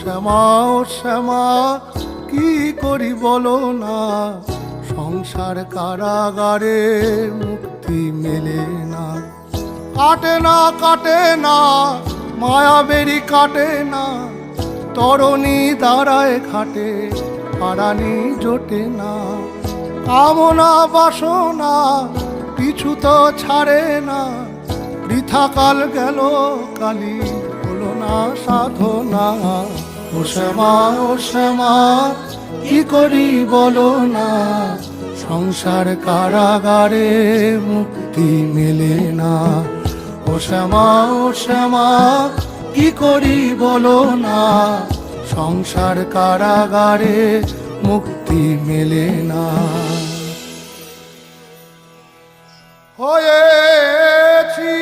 শ্যামা ও শ্যামা কি করি বলো না, সংসার কারাগারে মুক্তি মেলে না। কাটে না কাটে না মায়া বেরি কাটে না, তরণী দাঁড়ায় খাটে পারানি জোটে না। কামনা বাসনা পিছু তো ছাড়ে না, বৃথা কাল গেল কালি হলো না সাধনা। ও শ্যামা ও শ্যামা কি করি বলো না, সংসার কারাগারে মুক্তি মেলে না। ও শ্যামা ও শ্যামা কি করি বলো না, সংসার কারাগারে মুক্তি মেলে না। হয়েছি